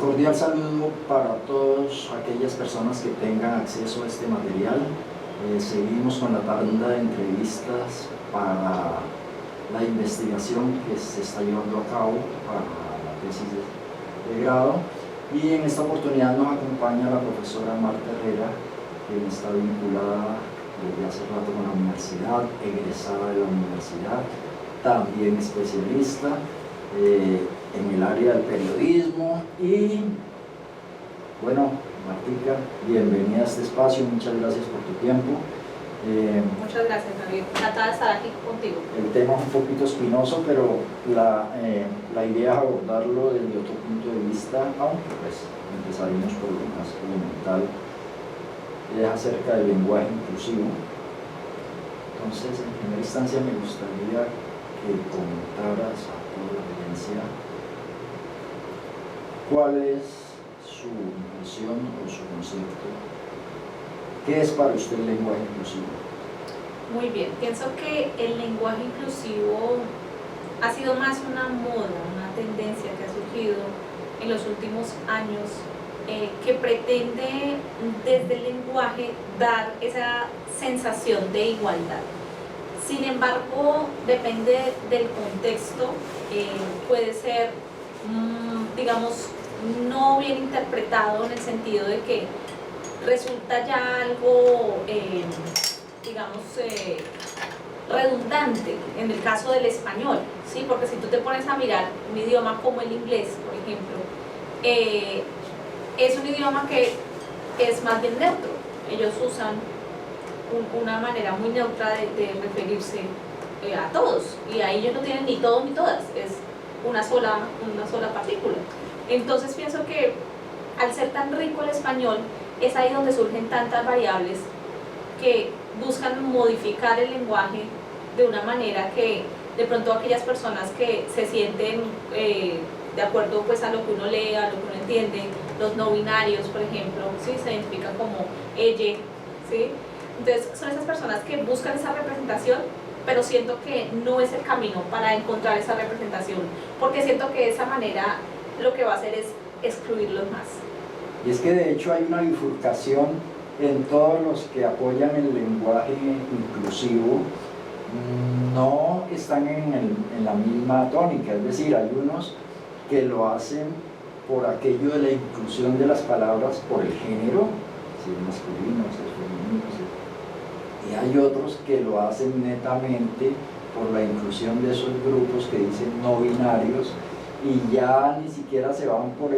Cordial saludo para todas aquellas personas que tengan acceso a este material. Seguimos con la tanda de entrevistas para la investigación que se está llevando a cabo para la tesis de grado, y en esta oportunidad nos acompaña la profesora Marta Herrera, quien está vinculada desde hace rato con la universidad, egresada de la universidad, también especialista en el área del periodismo. Y bueno, Martica, bienvenida a este espacio, muchas gracias por tu tiempo. Muchas gracias, David. Encantada de estar aquí contigo. El tema es un poquito espinoso, pero la idea es abordarlo desde otro punto de vista, aunque pues empezaremos por lo más elemental, es acerca del lenguaje inclusivo. Entonces, en primera instancia me gustaría que comentaras a toda la audiencia cuál es su impresión o su concepto. ¿Qué es para usted el lenguaje inclusivo? Muy bien, pienso que el lenguaje inclusivo ha sido más una moda, una tendencia que ha surgido en los últimos años, que pretende desde el lenguaje dar esa sensación de igualdad. Sin embargo, depende del contexto, puede ser, digamos, no bien interpretado, en el sentido de que resulta ya algo, digamos, redundante en el caso del español, ¿sí? Porque si tú te pones a mirar un idioma como el inglés, por ejemplo, es un idioma que es más bien neutro. Ellos usan una manera muy neutra de referirse a todos, y ahí ellos no tienen ni todos ni todas, es una sola partícula. Entonces pienso que al ser tan rico el español, es ahí donde surgen tantas variables que buscan modificar el lenguaje de una manera que de pronto aquellas personas que se sienten de acuerdo pues a lo que uno lee, a lo que uno entiende, los no binarios, por ejemplo, ¿sí? Se identifican como ella, ¿sí? Entonces son esas personas que buscan esa representación, pero siento que no es el camino para encontrar esa representación, porque siento que de esa manera lo que va a hacer es excluirlos más. Y es que de hecho hay una bifurcación en todos los que apoyan el lenguaje inclusivo, no están en la misma tónica, es decir, hay unos que lo hacen por aquello de la inclusión de las palabras por el género, si es masculino, si es femenino, y hay otros que lo hacen netamente por la inclusión de esos grupos que dicen no binarios, y ya ni siquiera se van por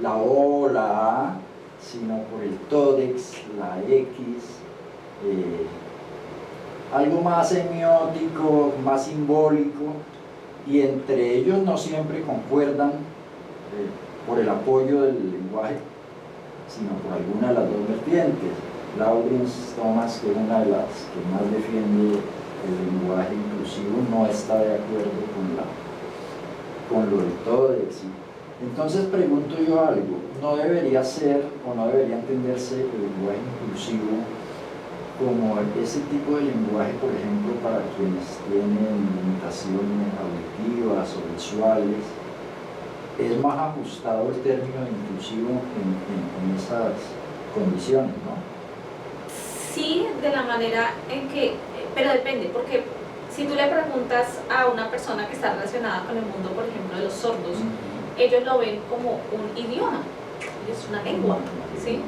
la O o la A, sino por el tódex, la X, algo más semiótico, más simbólico, y entre ellos no siempre concuerdan por el apoyo del lenguaje, sino por alguna de las dos vertientes. Lawrence Thomas, que es una de las que más defiende el lenguaje inclusivo, no está de acuerdo con lo del tódex. Entonces pregunto yo algo, ¿no debería ser o no debería entenderse el lenguaje inclusivo como ese tipo de lenguaje, por ejemplo, para quienes tienen limitaciones auditivas o visuales? Es más ajustado el término de inclusivo en esas condiciones, ¿no? Sí, de la manera en que, pero depende, porque si tú le preguntas a una persona que está relacionada con el mundo, por ejemplo, de los sordos, ellos lo ven como un idioma, es una lengua, ¿sí?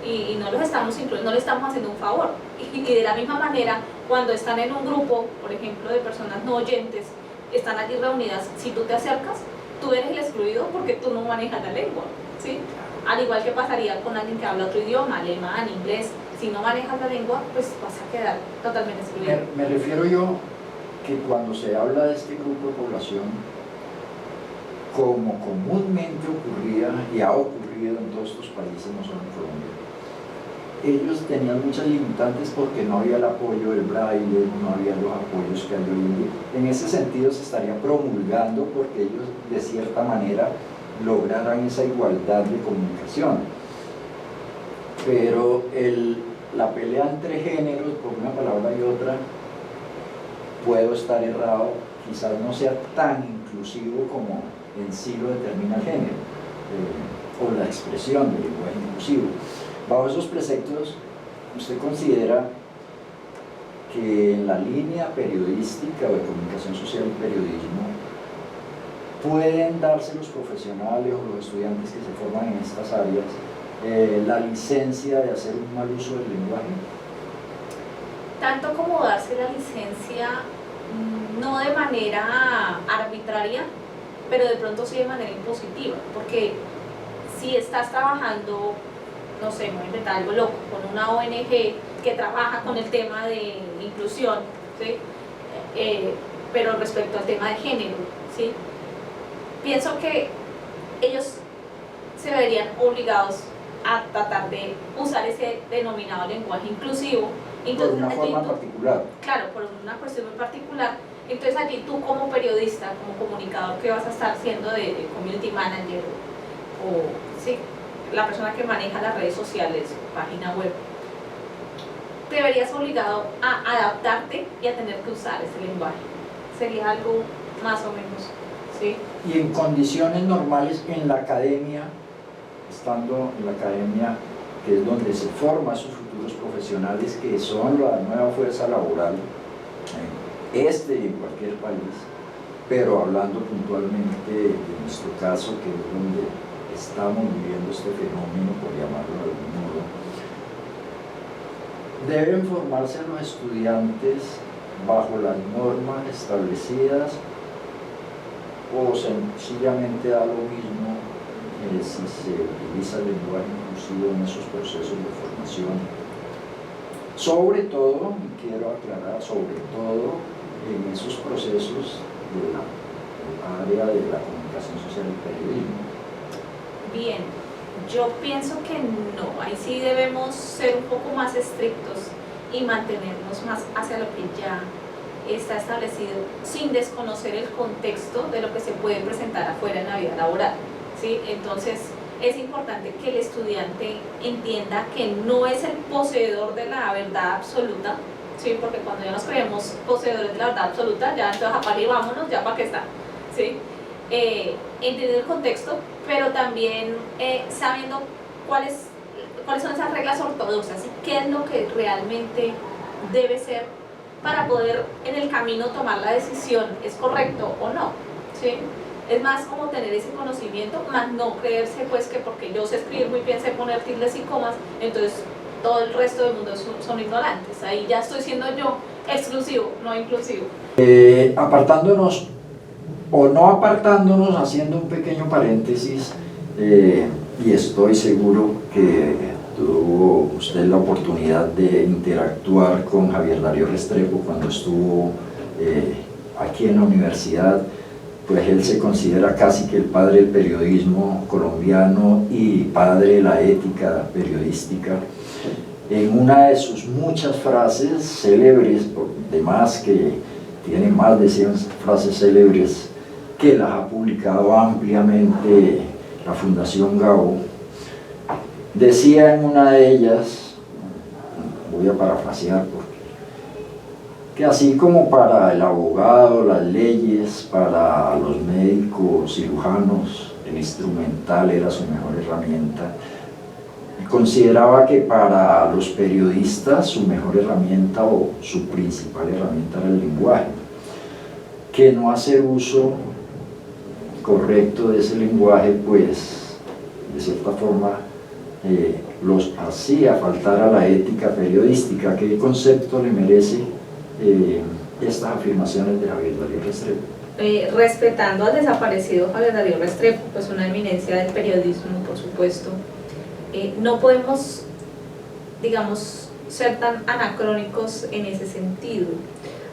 Y no los estamos no le estamos haciendo un favor. Y de la misma manera, cuando están en un grupo, por ejemplo, de personas no oyentes, están allí reunidas, si tú te acercas, tú eres el excluido porque tú no manejas la lengua, ¿sí? Al igual que pasaría con alguien que habla otro idioma, alemán, inglés, si no manejas la lengua, pues vas a quedar totalmente excluido. Me refiero yo que cuando se habla de este grupo de población, como comúnmente ocurría y ha ocurrido en todos estos países, no solo en Colombia, ellos tenían muchas limitantes porque no había el apoyo del braille, no había los apoyos que hay hoy en día. En ese sentido se estaría promulgando porque ellos de cierta manera lograran esa igualdad de comunicación. Pero la pelea entre géneros, por una palabra y otra, puedo estar errado, quizás no sea tan inclusivo como en sí lo determina el género. o la expresión del lenguaje inclusivo. Bajo esos preceptos, ¿usted considera que en la línea periodística o de comunicación social y periodismo pueden darse los profesionales o los estudiantes que se forman en estas áreas la licencia de hacer un mal uso del lenguaje? Tanto como darse la licencia, no de manera arbitraria, pero de pronto sí de manera impositiva, porque si estás trabajando, no sé, me voy a inventar algo loco, con una ONG que trabaja con el tema de inclusión, ¿sí? Pero respecto al tema de género, ¿sí? Pienso que ellos se verían obligados a tratar de usar ese denominado lenguaje inclusivo. Entonces, por una forma particular. Claro, por una cuestión muy particular. Entonces allí tú como periodista, como comunicador que vas a estar siendo de community manager o sí, la persona que maneja las redes sociales, página web, te verías obligado a adaptarte y a tener que usar ese lenguaje. Sería algo más o menos, ¿sí? Y en condiciones normales en la academia, estando en la academia, que es donde se forman esos futuros profesionales que son la nueva fuerza laboral, y en cualquier país, pero hablando puntualmente de nuestro caso, que es donde estamos viviendo este fenómeno, por llamarlo de algún modo, deben formarse los estudiantes bajo las normas establecidas o sencillamente da lo mismo si se utiliza el lenguaje inclusivo en esos procesos de formación. Sobre todo, quiero aclarar, sobre todo en esos procesos del área de la comunicación social y periodismo. Bien, yo pienso que no, ahí sí debemos ser un poco más estrictos y mantenernos más hacia lo que ya está establecido, sin desconocer el contexto de lo que se puede presentar afuera en la vida laboral, ¿sí? Entonces es importante que el estudiante entienda que no es el poseedor de la verdad absoluta, ¿sí? Porque cuando ya nos creemos poseedores de la verdad absoluta, ya entonces apague y vámonos, ya para qué está, ¿sí? Entender el contexto, pero también sabiendo cuáles son esas reglas ortodoxas y qué es lo que realmente debe ser para poder en el camino tomar la decisión, ¿es correcto o no? ¿Sí? Es más como tener ese conocimiento, más no creerse pues que porque yo sé escribir muy bien, sé poner tildes y comas, entonces todo el resto del mundo son ignorantes. Ahí ya estoy siendo yo exclusivo, no inclusivo. Apartándonos o no apartándonos, haciendo un pequeño paréntesis, y estoy seguro que tuvo usted la oportunidad de interactuar con Javier Darío Restrepo cuando estuvo aquí en la universidad, pues él se considera casi que el padre del periodismo colombiano y padre de la ética periodística. En una de sus muchas frases célebres, por demás que tiene más de 100 frases célebres que las ha publicado ampliamente la Fundación Gabo, decía en una de ellas, voy a parafrasear, que así como para el abogado, las leyes, para los médicos, cirujanos, el instrumental era su mejor herramienta, consideraba que para los periodistas su mejor herramienta o su principal herramienta era el lenguaje, que no hacer uso correcto de ese lenguaje, pues de cierta forma los hacía faltar a la ética periodística. ¿Qué concepto le merece estas afirmaciones de Javier Darío Restrepo? Respetando al desaparecido Javier Darío Restrepo, pues una eminencia del periodismo, por supuesto, no podemos, digamos, ser tan anacrónicos en ese sentido.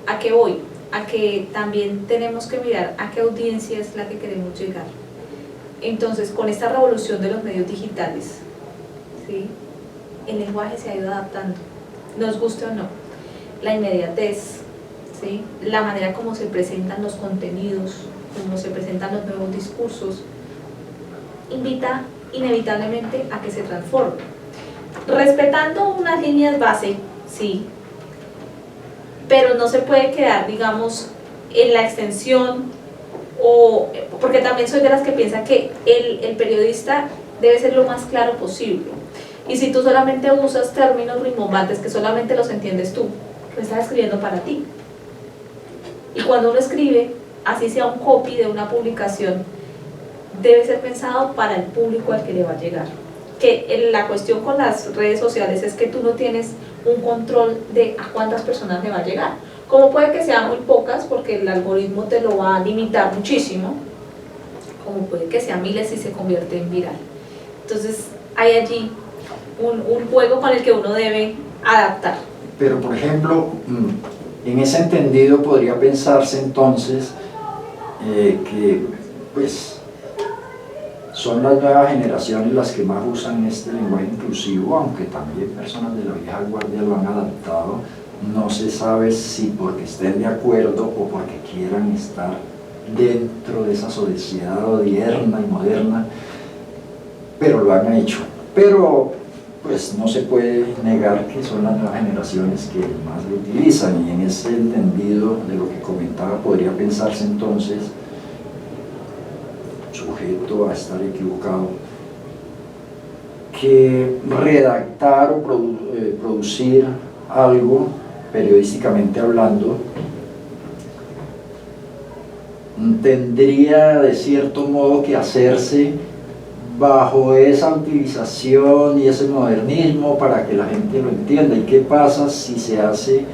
¿A qué voy? A que también tenemos que mirar a qué audiencia es la que queremos llegar. Entonces, con esta revolución de los medios digitales, ¿sí?, el lenguaje se ha ido adaptando, nos guste o no. La inmediatez, ¿sí?, la manera como se presentan los contenidos, como se presentan los nuevos discursos, invita inevitablemente a que se transforme. Respetando unas líneas base, sí, pero no se puede quedar, digamos, en la extensión porque también soy de las que piensan que el periodista debe ser lo más claro posible. Y si tú solamente usas términos rimbombantes que solamente los entiendes tú, lo estás escribiendo para ti. Y cuando uno escribe, así sea un copy de una publicación, debe ser pensado para el público al que le va a llegar. Que la cuestión con las redes sociales es que tú no tienes un control de a cuántas personas le va a llegar. Como puede que sean muy pocas, porque el algoritmo te lo va a limitar muchísimo, como puede que sean miles y se convierte en viral. Entonces hay allí un juego con el que uno debe adaptar. Pero por ejemplo, en ese entendido podría pensarse entonces que pues son las nuevas generaciones las que más usan este lenguaje inclusivo, aunque también personas de la vieja guardia lo han adaptado. No se sabe si porque estén de acuerdo o porque quieran estar dentro de esa sociedad odierna y moderna, pero lo han hecho. Pero pues no se puede negar que son las nuevas generaciones que más lo utilizan, y en ese entendido de lo que comentaba podría pensarse entonces, sujeto a estar equivocado, que redactar o producir algo periodísticamente hablando tendría de cierto modo que hacerse bajo esa utilización y ese modernismo para que la gente lo entienda. ¿Y qué pasa si se hace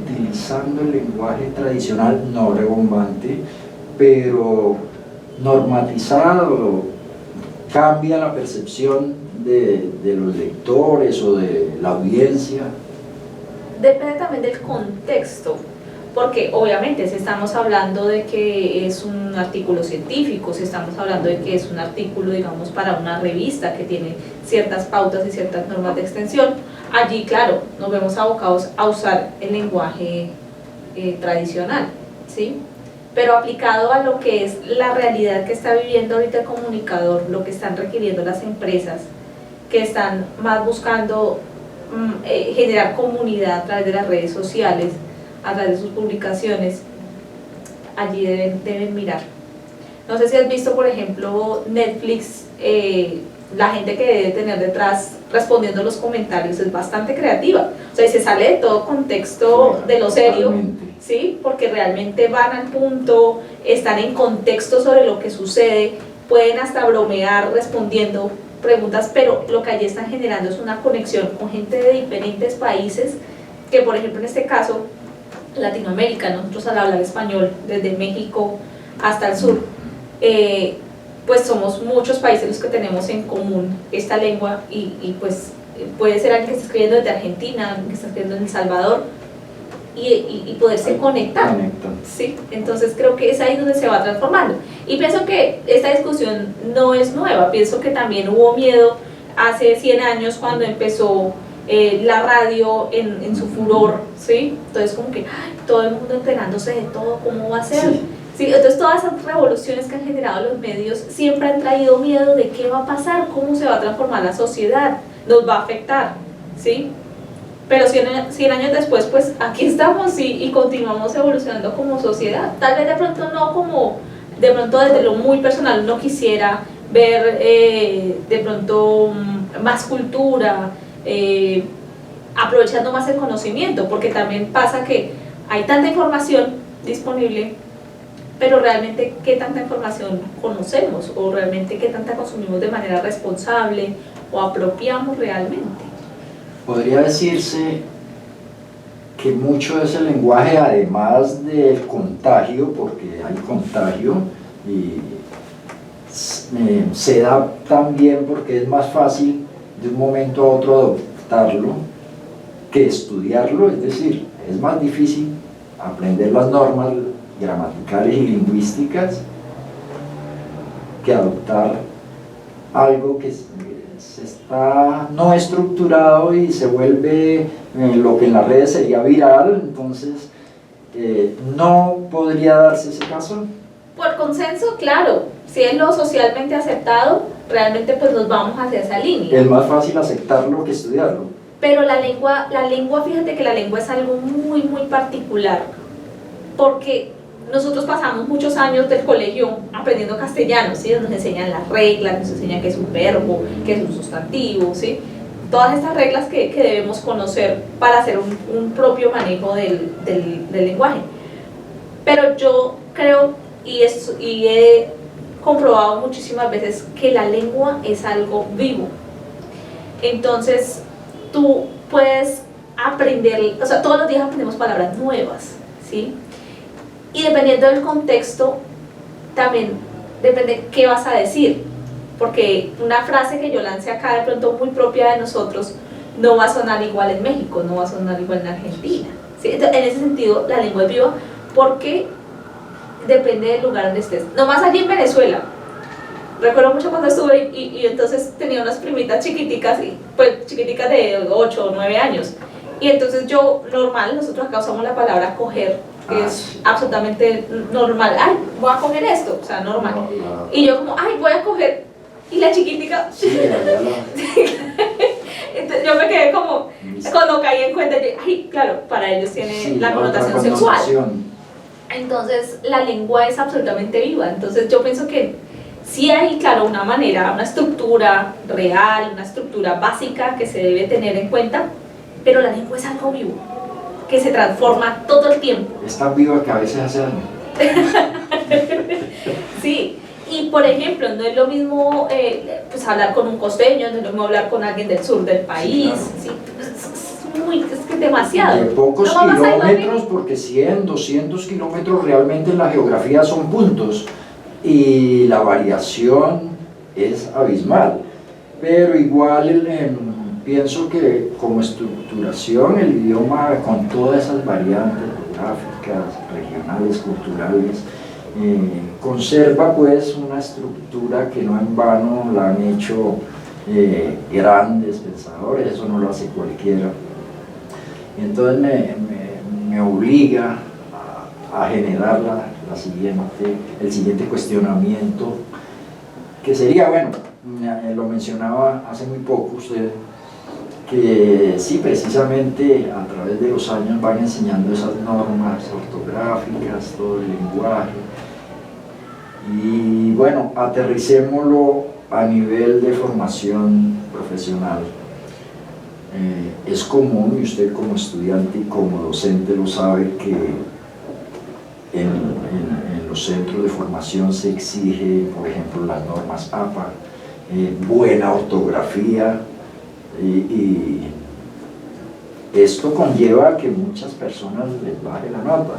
utilizando el lenguaje tradicional, no rebombante, pero normatizado? ¿Cambia la percepción de los lectores o de la audiencia? Depende también del contexto, porque obviamente si estamos hablando de que es un artículo científico, si estamos hablando de que es un artículo, digamos, para una revista que tiene ciertas pautas y ciertas normas de extensión, allí, claro, nos vemos abocados a usar el lenguaje tradicional, ¿sí? Pero aplicado a lo que es la realidad que está viviendo ahorita el comunicador, lo que están requiriendo las empresas, que están más buscando generar comunidad a través de las redes sociales, a través de sus publicaciones, allí deben mirar. No sé si has visto, por ejemplo, Netflix, la gente que debe tener detrás respondiendo los comentarios es bastante creativa, o sea, y se sale de todo contexto de lo serio, ¿sí? Porque realmente van al punto, están en contexto sobre lo que sucede, pueden hasta bromear respondiendo preguntas, pero lo que allí están generando es una conexión con gente de diferentes países, que por ejemplo en este caso Latinoamérica, nosotros al hablar español desde México hasta el sur, pues somos muchos países los que tenemos en común esta lengua, y pues puede ser alguien que está escribiendo desde Argentina, alguien que está escribiendo en El Salvador, y poderse conectar, ¿sí? Entonces creo que es ahí donde se va transformando, y pienso que esta discusión no es nueva. Pienso que también hubo miedo hace 100 años cuando empezó la radio en su furor, ¿sí? Entonces como que todo el mundo enterándose de todo, ¿cómo va a ser? Sí. Sí, entonces todas esas revoluciones que han generado los medios siempre han traído miedo de qué va a pasar, cómo se va a transformar la sociedad, nos va a afectar, ¿sí? Pero 100 años después, pues aquí estamos y continuamos evolucionando como sociedad. Tal vez de pronto no como, de pronto desde lo muy personal uno quisiera ver de pronto más cultura, aprovechando más el conocimiento, porque también pasa que hay tanta información disponible, pero realmente qué tanta información conocemos, o realmente qué tanta consumimos de manera responsable o apropiamos realmente. Podría decirse que mucho de ese lenguaje, además del contagio, porque hay contagio, y se da también porque es más fácil de un momento a otro adoptarlo que estudiarlo, es decir, es más difícil aprender las normas gramaticales y lingüísticas que adoptar algo que está no estructurado y se vuelve lo que en las redes sería viral. Entonces no podría darse ese caso. Por consenso, claro, si es lo socialmente aceptado, realmente pues nos vamos hacia esa línea. Es más fácil aceptarlo que estudiarlo. Pero la lengua, fíjate que la lengua es algo muy, muy particular, porque nosotros pasamos muchos años del colegio aprendiendo castellano, ¿sí? Nos enseñan las reglas, nos enseñan qué es un verbo, qué es un sustantivo, ¿sí? Todas estas reglas que debemos conocer para hacer un propio manejo del lenguaje. Pero yo creo, y he comprobado muchísimas veces, que la lengua es algo vivo. Entonces, tú puedes aprender, o sea, todos los días aprendemos palabras nuevas, ¿sí? Y dependiendo del contexto, también depende qué vas a decir, porque una frase que yo lance acá de pronto muy propia de nosotros no va a sonar igual en México, no va a sonar igual en Argentina, ¿sí? Entonces, en ese sentido, la lengua es viva porque depende del lugar donde estés. Nomás allí en Venezuela, recuerdo mucho cuando estuve y entonces tenía unas primitas chiquiticas, pues chiquiticas de 8 o 9 años, y entonces yo, normal, nosotros acá usamos la palabra coger, que es absolutamente normal. Ay, voy a coger esto, o sea, normal. Y yo como, ay, voy a coger, y la chiquitica, entonces yo me quedé como, cuando caí en cuenta, yo, ay, claro, para ellos tiene la connotación sexual. Entonces la lengua es absolutamente viva. Entonces yo pienso que sí hay, claro, una manera, una estructura real, una estructura básica que se debe tener en cuenta, pero la lengua es algo vivo, que se transforma todo el tiempo. Es tan viva que a veces hace daño. Sí, y por ejemplo, no es lo mismo pues hablar con un costeño, no es lo mismo hablar con alguien del sur del país, sí, es que demasiado. De pocos kilómetros, porque 100, 200 kilómetros realmente en la geografía son puntos y la variación es abismal, pero igual pienso que como estructuración el idioma con todas esas variantes geográficas, regionales, culturales, conserva pues una estructura que no en vano la han hecho grandes pensadores, eso no lo hace cualquiera. Entonces me obliga a generar el siguiente cuestionamiento, que sería, bueno, lo mencionaba hace muy poco usted, que sí, precisamente a través de los años van enseñando esas normas ortográficas, todo el lenguaje, y bueno, aterricémoslo a nivel de formación profesional. Es común, y usted como estudiante y como docente lo sabe, que en los centros de formación se exige, por ejemplo, las normas APA, buena ortografía, y esto conlleva a que muchas personas les baje la nota.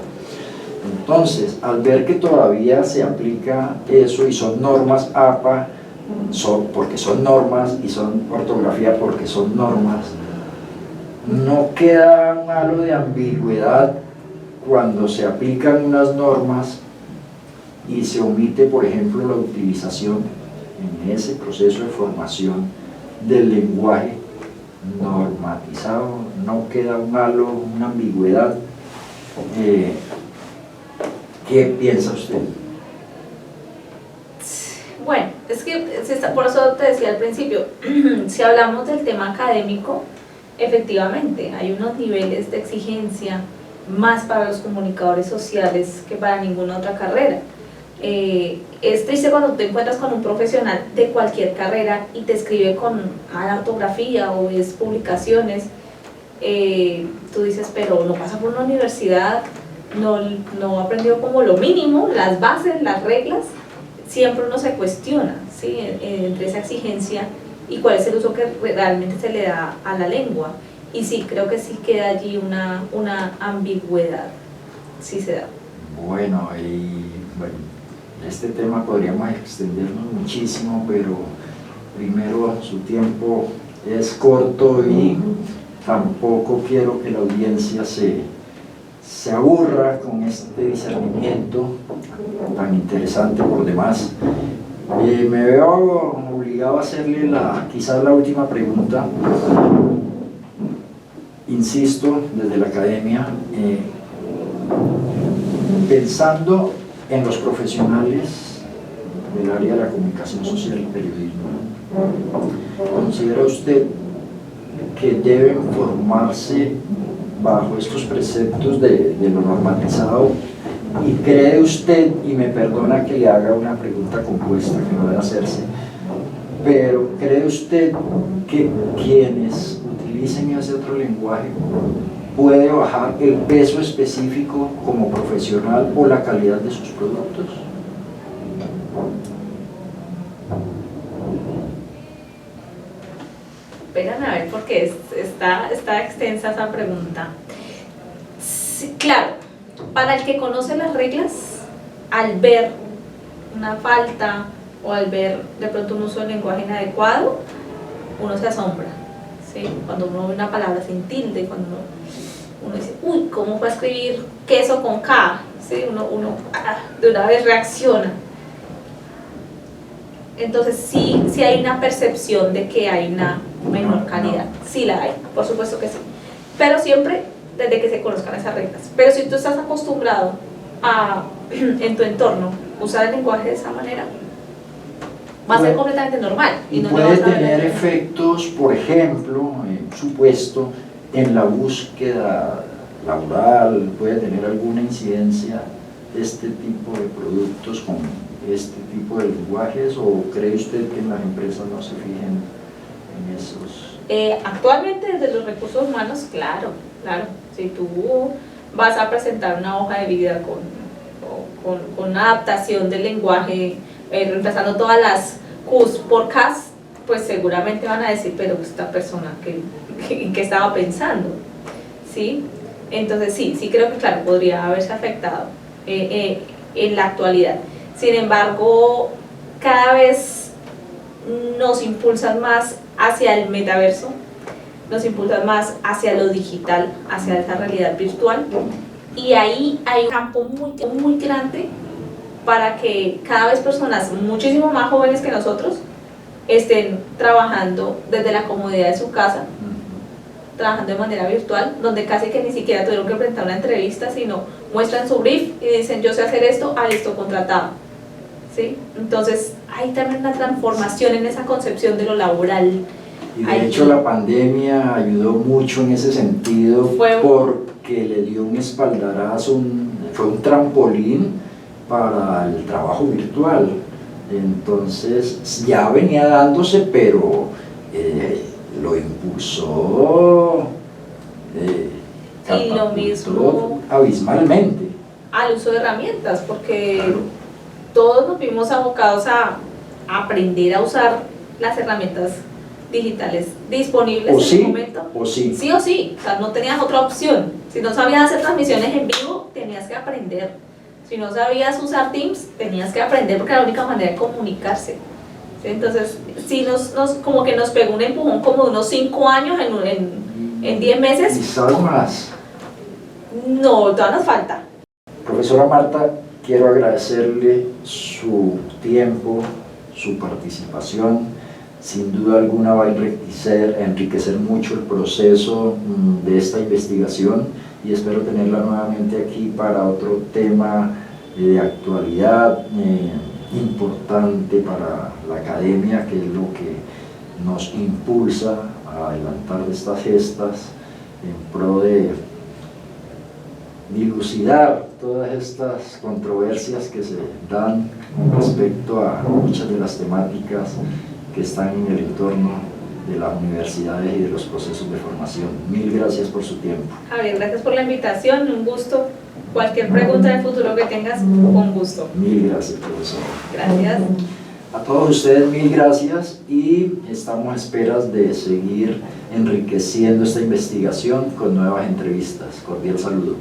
Entonces, al ver que todavía se aplica eso y son normas APA, porque son normas, y son ortografía porque son normas, no queda un halo de ambigüedad cuando se aplican unas normas y se omite, por ejemplo, la utilización en ese proceso de formación del lenguaje normatizado. No queda un halo, una ambigüedad. ¿Qué piensa usted? Bueno, es que por eso te decía al principio, si hablamos del tema académico, efectivamente hay unos niveles de exigencia más para los comunicadores sociales que para ninguna otra carrera. Es triste cuando te encuentras con un profesional de cualquier carrera y te escribe con mala ortografía o ves publicaciones, tú dices, pero no pasa por una universidad, no aprendió como lo mínimo, las bases, las reglas. Siempre uno se cuestiona, ¿sí? Entre esa exigencia y cuál es el uso que realmente se le da a la lengua. Y sí, creo que sí queda allí una ambigüedad, sí se da. Bueno, este tema podríamos extendernos muchísimo, pero primero su tiempo es corto y tampoco quiero que la audiencia se aburra con este discernimiento tan interesante por demás. Me veo obligado a hacerle quizás la última pregunta. Insisto, desde la academia, pensando en los profesionales del área de la comunicación social y periodismo, ¿considera usted que deben formarse bajo estos preceptos de lo normatizado ¿Y cree usted, y me perdona que le haga una pregunta compuesta que no debe hacerse, pero cree usted que quienes utilicen ese otro lenguaje puede bajar el peso específico como profesional o la calidad de sus productos? Espérame a ver porque está extensa esa pregunta. Sí, claro, para el que conoce las reglas, al ver una falta o al ver de pronto un uso del lenguaje inadecuado, uno se asombra, ¿sí? Cuando uno ve una palabra sin tilde, cuando uno dice, uy, ¿cómo va a escribir queso con K? ¿Sí? Uno de una vez reacciona. Entonces sí hay una percepción de que hay una menor calidad, sí la hay, por supuesto que sí, pero siempre desde que se conozcan esas reglas. Pero si tú estás acostumbrado a, en tu entorno, usar el lenguaje de esa manera, va a ser completamente normal. Y no puede vas a ver tener efectos, por ejemplo, supuesto, en la búsqueda laboral, puede tener alguna incidencia este tipo de productos con este tipo de lenguajes, o cree usted que en las empresas no se fijen en esos? Actualmente desde los recursos humanos, claro, si tú vas a presentar una hoja de vida con una adaptación del lenguaje, reemplazando todas las Qs por Ks, pues seguramente van a decir, pero esta persona, ¿en qué estaba pensando? ¿Sí? Entonces sí creo que claro, podría haberse afectado en la actualidad. Sin embargo, cada vez nos impulsan más hacia el metaverso, nos impulsan más hacia lo digital, hacia esa realidad virtual, y ahí hay un campo muy grande para que cada vez personas muchísimo más jóvenes que nosotros estén trabajando desde la comodidad de su casa, trabajando de manera virtual, donde casi que ni siquiera tuvieron que presentar una entrevista, sino muestran su brief y dicen, yo sé hacer esto, listo, contratado. ¿Sí? Entonces hay también una transformación en esa concepción de lo laboral. Y de hecho la pandemia ayudó mucho en ese sentido, porque le dio un espaldarazo, fue un trampolín para el trabajo virtual. Entonces ya venía dándose, pero lo impulsó y lo mismo abismalmente al uso de herramientas, porque claro, todos nos vimos abocados a aprender a usar las herramientas digitales disponibles en el momento. Sí o sí, o sea, no tenías otra opción. Si no sabías hacer transmisiones en vivo, tenías que aprender. Si no sabías usar Teams, tenías que aprender, porque era la única manera de comunicarse. ¿Sí? Entonces, sí como que nos pegó un empujón como de unos 5 años en 10 meses. Quizás más. No, todavía nos falta. Profesora Marta, quiero agradecerle su tiempo, su participación. Sin duda alguna va a enriquecer mucho el proceso de esta investigación, y espero tenerla nuevamente aquí para otro tema de actualidad importante para la academia, que es lo que nos impulsa a adelantar estas gestas en pro de dilucidar todas estas controversias que se dan con respecto a muchas de las temáticas que están en el entorno de las universidades y de los procesos de formación. Mil gracias por su tiempo. Javier, gracias por la invitación, un gusto. Cualquier pregunta en el futuro que tengas, con gusto. Mil gracias, profesor. Gracias. A todos ustedes mil gracias, y estamos a esperas de seguir enriqueciendo esta investigación con nuevas entrevistas. Cordial saludo.